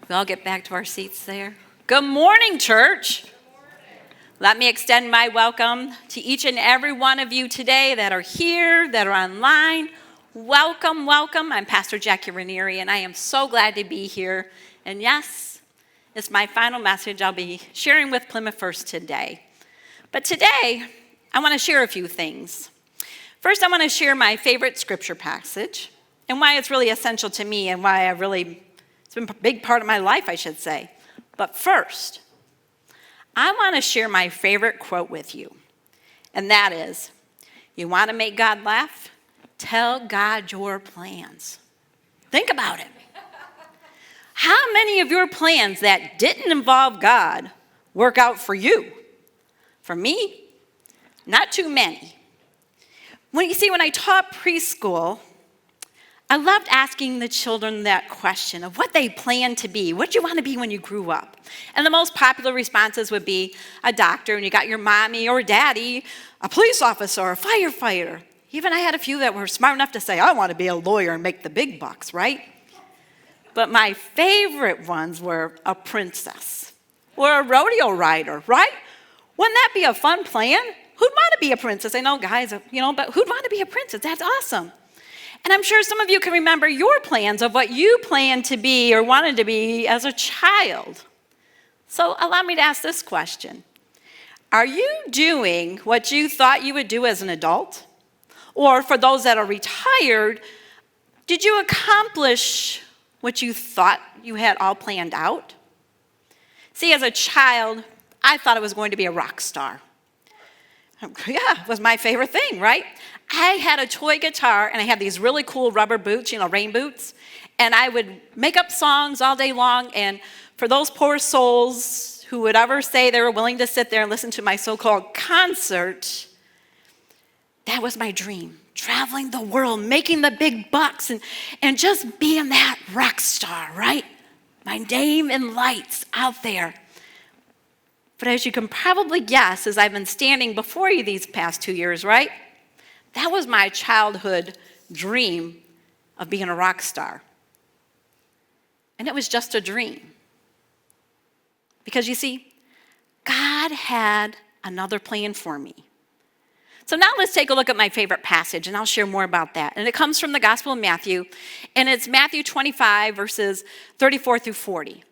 We all get back to our seats there. Good morning, church. Let me extend my welcome to each and every one of you today that are here, that are online. Welcome, welcome. I'm Pastor Jackie Ranieri, and I am so glad to be here. And yes, it's my final message I'll be sharing with Plymouth First today. But today, I want to share a few things. First, I want to share my favorite scripture passage and why it's really essential to me and why it's been a big part of my life, I should say. But first, I want to share my favorite quote with you. And that is, you want to make God laugh? Tell God your plans. Think about it. How many of your plans that didn't involve God work out for you? For me, not too many. When I taught preschool, I loved asking the children that question of what they planned to be. What do you want to be when you grew up? And the most popular responses would be a doctor, and you got your mommy or daddy, a police officer, or a firefighter. Even I had a few that were smart enough to say, I want to be a lawyer and make the big bucks, right? But my favorite ones were a princess or a rodeo rider, right? Wouldn't that be a fun plan? Who'd want to be a princess? I know guys, but who'd want to be a princess? That's awesome. And I'm sure some of you can remember your plans of what you planned to be or wanted to be as a child. So allow me to ask this question. Are you doing what you thought you would do as an adult? Or for those that are retired, did you accomplish what you thought you had all planned out? See, as a child, I thought I was going to be a rock star. Yeah, it was my favorite thing, right? I had a toy guitar, and I had these really cool rubber boots, rain boots, and I would make up songs all day long, and for those poor souls who would ever say they were willing to sit there and listen to my so-called concert, that was my dream, traveling the world, making the big bucks, and just being that rock star, right? My name in lights out there. But as you can probably guess, as I've been standing before you these past 2 years, right? That was my childhood dream of being a rock star. And it was just a dream. Because you see, God had another plan for me. So now let's take a look at my favorite passage, and I'll share more about that. And it comes from the Gospel of Matthew, and it's Matthew 25, verses 34 through 40.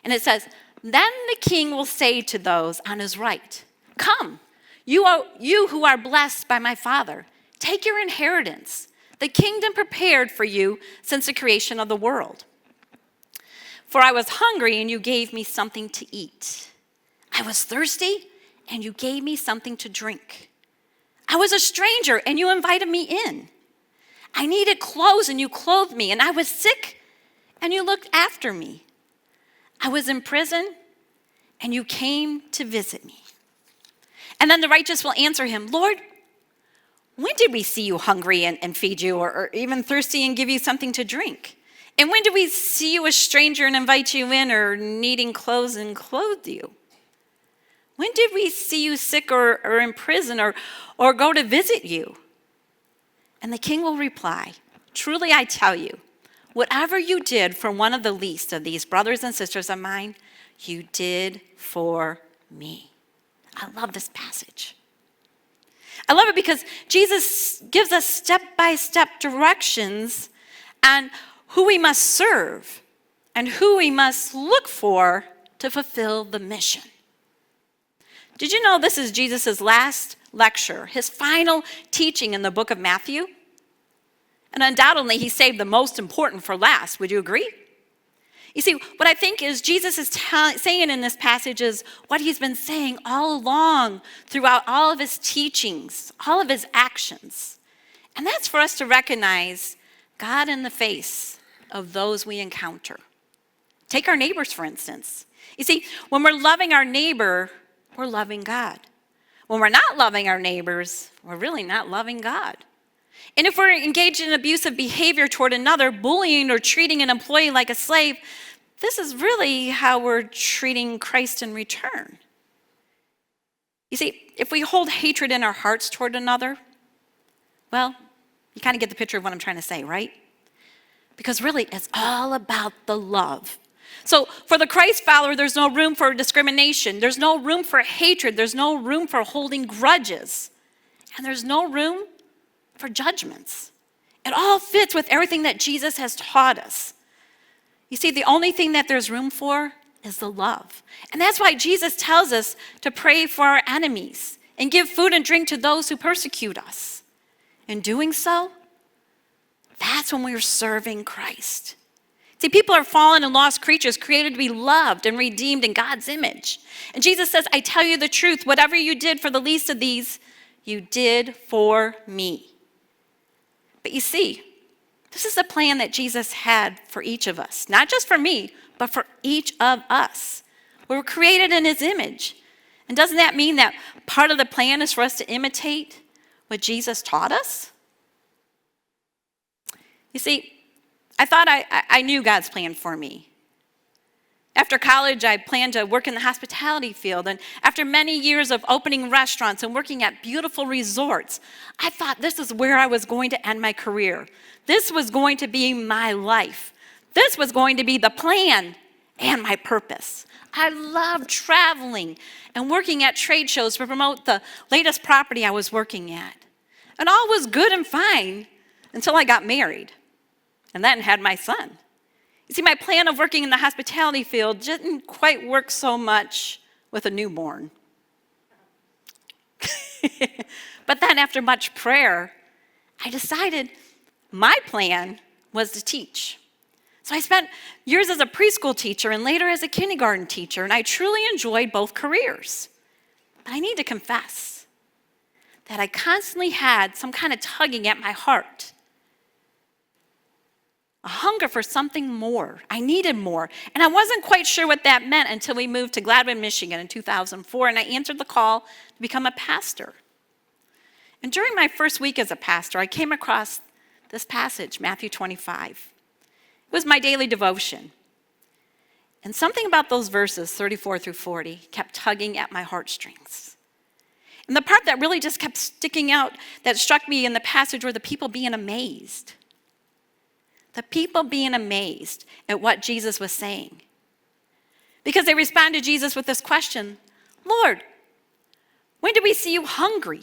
And it says, "Then the king will say to those on his right, 'Come, you who are blessed by my Father, take your inheritance, the kingdom prepared for you since the creation of the world. For I was hungry, and you gave me something to eat. I was thirsty, and you gave me something to drink. I was a stranger, and you invited me in. I needed clothes, and you clothed me, and I was sick, and you looked after me. I was in prison, and you came to visit me.' And then the righteous will answer him, 'Lord, when did we see you hungry and feed you, or even thirsty and give you something to drink? And when did we see you a stranger and invite you in, or needing clothes and clothe you? When did we see you sick or in prison or go to visit you?' And the king will reply, 'Truly I tell you, whatever you did for one of the least of these brothers and sisters of mine, you did for me.'" I love this passage. I love it because Jesus gives us step-by-step directions on who we must serve and who we must look for to fulfill the mission. Did you know this is Jesus' last lecture, his final teaching in the book of Matthew? And undoubtedly, he saved the most important for last. Would you agree? You see, what I think is Jesus is saying in this passage is what he's been saying all along throughout all of his teachings, all of his actions. And that's for us to recognize God in the face of those we encounter. Take our neighbors, for instance. You see, when we're loving our neighbor, we're loving God. When we're not loving our neighbors, we're really not loving God. And if we're engaged in abusive behavior toward another, bullying or treating an employee like a slave, this is really how we're treating Christ in return. You see, if we hold hatred in our hearts toward another, well, you kind of get the picture of what I'm trying to say, right? Because really, it's all about the love. So for the Christ follower, there's no room for discrimination. There's no room for hatred. There's no room for holding grudges. And there's no room for judgments. It all fits with everything that Jesus has taught us. You see, the only thing that there's room for is the love. And that's why Jesus tells us to pray for our enemies and give food and drink to those who persecute us. In doing so, that's when we're serving Christ. See, people are fallen and lost creatures created to be loved and redeemed in God's image. And Jesus says, I tell you the truth, whatever you did for the least of these, you did for me. But you see, this is the plan that Jesus had for each of us. Not just for me, but for each of us. We were created in his image. And doesn't that mean that part of the plan is for us to imitate what Jesus taught us? You see, I thought I knew God's plan for me. After college, I planned to work in the hospitality field. And after many years of opening restaurants and working at beautiful resorts, I thought this is where I was going to end my career. This was going to be my life. This was going to be the plan and my purpose. I loved traveling and working at trade shows to promote the latest property I was working at. And all was good and fine until I got married and then had my son. You see, my plan of working in the hospitality field didn't quite work so much with a newborn. But then after much prayer, I decided my plan was to teach. So I spent years as a preschool teacher and later as a kindergarten teacher, and I truly enjoyed both careers. But I need to confess that I constantly had some kind of tugging at my heart. A hunger for something more. I needed more. And I wasn't quite sure what that meant until we moved to Gladwin, Michigan in 2004, and I answered the call to become a pastor. And during my first week as a pastor, I came across this passage, Matthew 25. It was my daily devotion. And something about those verses, 34 through 40, kept tugging at my heartstrings. And the part that really just kept sticking out, that struck me in the passage, were the people being amazed. The people being amazed at what Jesus was saying. Because they responded to Jesus with this question, Lord, when did we see you hungry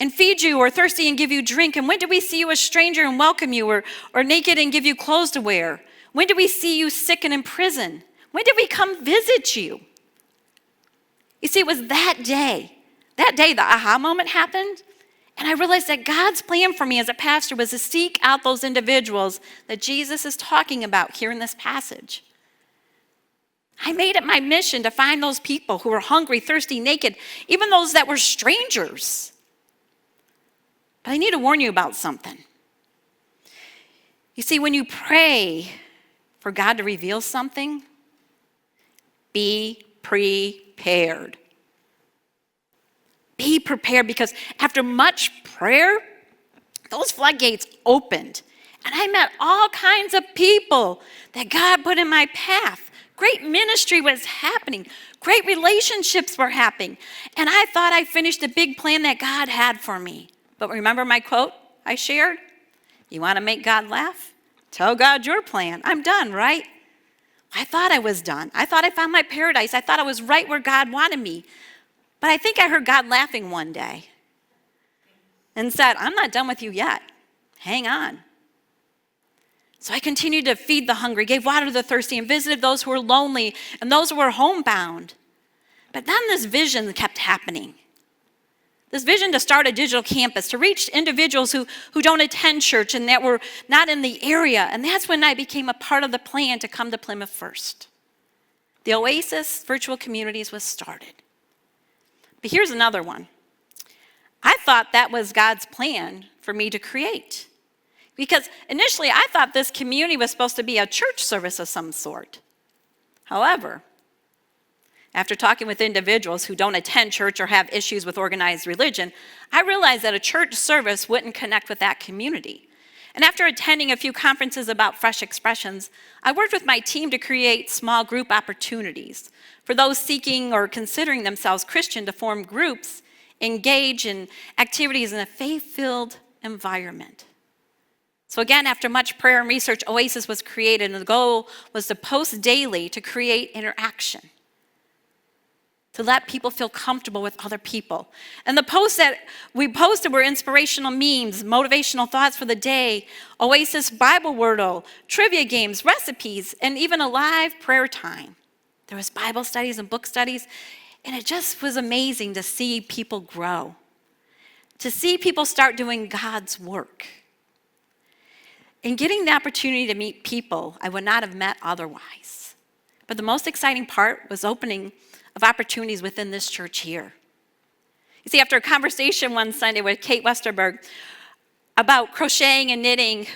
and feed you, or thirsty and give you drink? And when did we see you a stranger and welcome you, or naked and give you clothes to wear? When did we see you sick and in prison? When did we come visit you? You see, it was that day the aha moment happened. And I realized that God's plan for me as a pastor was to seek out those individuals that Jesus is talking about here in this passage. I made it my mission to find those people who were hungry, thirsty, naked, even those that were strangers. But I need to warn you about something. You see, when you pray for God to reveal something, be prepared. Be prepared, because after much prayer, those floodgates opened. And I met all kinds of people that God put in my path. Great ministry was happening. Great relationships were happening. And I thought I finished the big plan that God had for me. But remember my quote I shared? You want to make God laugh? Tell God your plan. I'm done, right? I thought I was done. I thought I found my paradise. I thought I was right where God wanted me. But I think I heard God laughing one day and said, I'm not done with you yet. Hang on. So I continued to feed the hungry, gave water to the thirsty, and visited those who were lonely and those who were homebound. But then this vision kept happening. This vision to start a digital campus, to reach individuals who don't attend church and that were not in the area. And that's when I became a part of the plan to come to Plymouth First. The Oasis Virtual Communities was started. But here's another one. I thought that was God's plan for me to create. Because initially I thought this community was supposed to be a church service of some sort. However, after talking with individuals who don't attend church or have issues with organized religion, I realized that a church service wouldn't connect with that community. And after attending a few conferences about fresh expressions, I worked with my team to create small group opportunities for those seeking or considering themselves Christian to form groups, engage in activities in a faith-filled environment. So again, after much prayer and research, Oasis was created, and the goal was to post daily to create interaction, to let people feel comfortable with other people. And the posts that we posted were inspirational memes, motivational thoughts for the day, Oasis Bible Wordle, trivia games, recipes, and even a live prayer time. There was Bible studies and book studies, and it just was amazing to see people grow, to see people start doing God's work. And getting the opportunity to meet people I would not have met otherwise. But the most exciting part was opening of opportunities within this church here. You see, after a conversation one Sunday with Kate Westerberg about crocheting and knitting,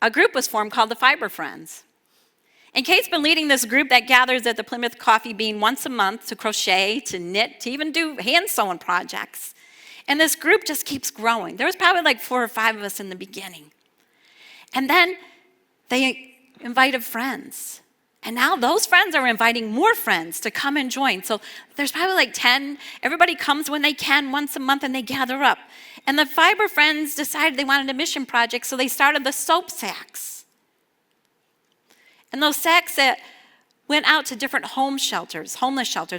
a group was formed called the Fiber Friends. And Kate's been leading this group that gathers at the Plymouth Coffee Bean once a month to crochet, to knit, to even do hand sewing projects. And this group just keeps growing. There was probably like 4 or 5 of us in the beginning. And then they invited friends. And now those friends are inviting more friends to come and join. So there's probably like 10. Everybody comes when they can once a month and they gather up. And the Fiber Friends decided they wanted a mission project, so they started the soap sacks. And those sacks that went out to different homeless shelters.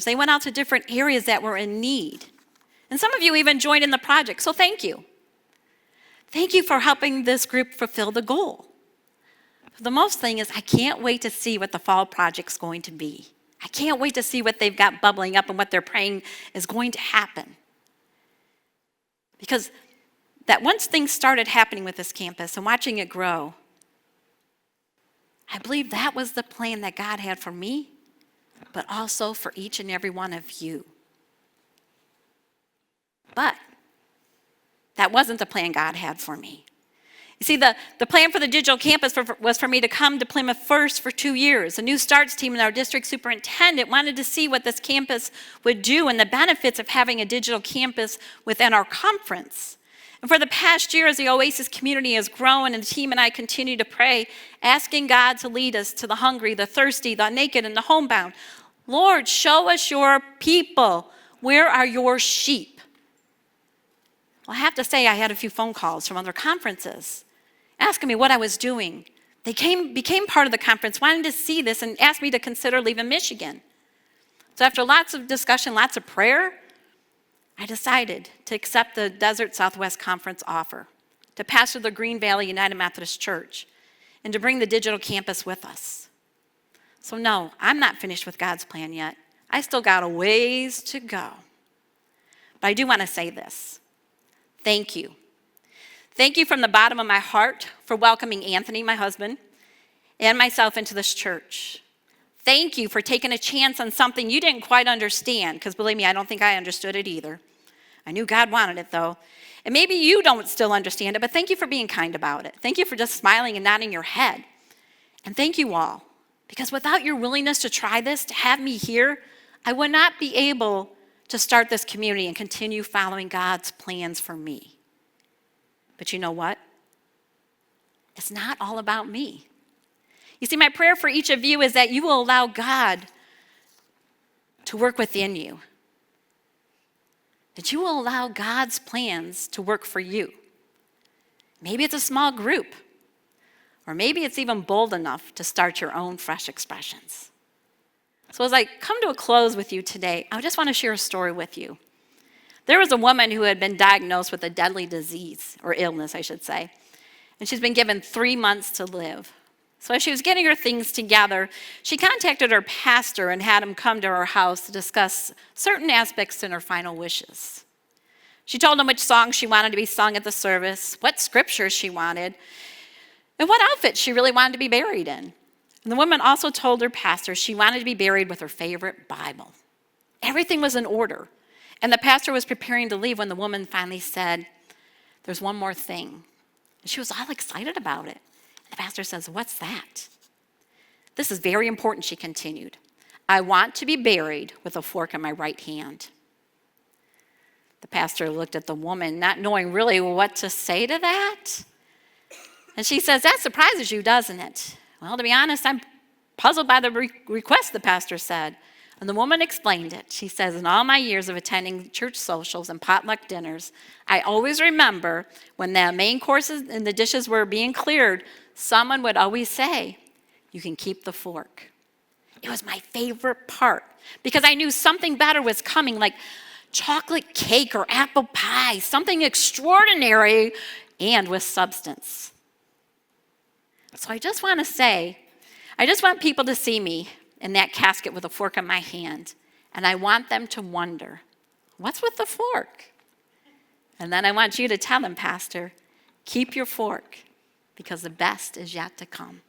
They went out to different areas that were in need. And some of you even joined in the project, so thank you. Thank you for helping this group fulfill the goal. The most thing is I can't wait to see what the fall project's going to be. I can't wait to see what they've got bubbling up and what they're praying is going to happen. Because that once things started happening with this campus and watching it grow, I believe that was the plan that God had for me, but also for each and every one of you. But that wasn't the plan God had for me. You see, the plan for the digital campus was for me to come to Plymouth first for 2 years. A new starts team and our district superintendent wanted to see what this campus would do and the benefits of having a digital campus within our conference. And for the past year, as the Oasis community has grown and the team and I continue to pray, asking God to lead us to the hungry, the thirsty, the naked, and the homebound. Lord, show us your people. Where are your sheep? Well, I have to say I had a few phone calls from other conferences asking me what I was doing. They became part of the conference, wanting to see this, and asked me to consider leaving Michigan. So after lots of discussion, lots of prayer, I decided to accept the Desert Southwest Conference offer to pastor the Green Valley United Methodist Church and to bring the digital campus with us. So no, I'm not finished with God's plan yet. I still got a ways to go. But I do want to say this. Thank you. Thank you from the bottom of my heart for welcoming Anthony, my husband, and myself into this church. Thank you for taking a chance on something you didn't quite understand, because believe me, I don't think I understood it either. I knew God wanted it, though. And maybe you don't still understand it, but thank you for being kind about it. Thank you for just smiling and nodding your head. And thank you all, because without your willingness to try this, to have me here, I would not be able to start this community and continue following God's plans for me. But you know what? It's not all about me. You see, my prayer for each of you is that you will allow God to work within you. That you will allow God's plans to work for you. Maybe it's a small group, or maybe it's even bold enough to start your own fresh expressions. So as I come to a close with you today, I just want to share a story with you. There was a woman who had been diagnosed with a deadly disease, or illness, I should say, and she's been given 3 months to live. So as she was getting her things together, she contacted her pastor and had him come to her house to discuss certain aspects in her final wishes. She told him which songs she wanted to be sung at the service, what scriptures she wanted, and what outfit she really wanted to be buried in. And the woman also told her pastor she wanted to be buried with her favorite Bible. Everything was in order. And the pastor was preparing to leave when the woman finally said, "There's one more thing." And she was all excited about it. And the pastor says, "What's that?" "This is very important," she continued. "I want to be buried with a fork in my right hand." The pastor looked at the woman, not knowing really what to say to that. And she says, "That surprises you, doesn't it?" "Well, to be honest, I'm puzzled by the request," the pastor said. And the woman explained it. She says, in all my years of attending church socials and potluck dinners, I always remember when the main courses and the dishes were being cleared, someone would always say, you can keep the fork. It was my favorite part because I knew something better was coming, like chocolate cake or apple pie, something extraordinary and with substance. So I just want to say, I just want people to see me in that casket with a fork in my hand, and I want them to wonder, what's with the fork? And then I want you to tell them, Pastor, keep your fork because the best is yet to come.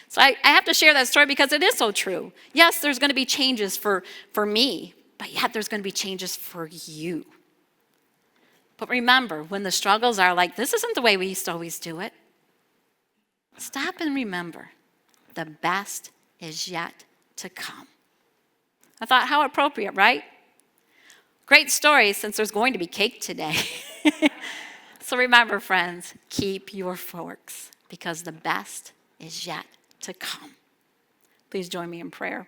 So I have to share that story because it is so true. Yes, there's going to be changes for me, but yet there's going to be changes for you. But remember, when the struggles are like, this isn't the way we used to always do it, stop and remember, the best is yet to come. I thought, how appropriate, right? Great story since there's going to be cake today. So remember, friends, keep your forks because the best is yet to come. Please join me in prayer.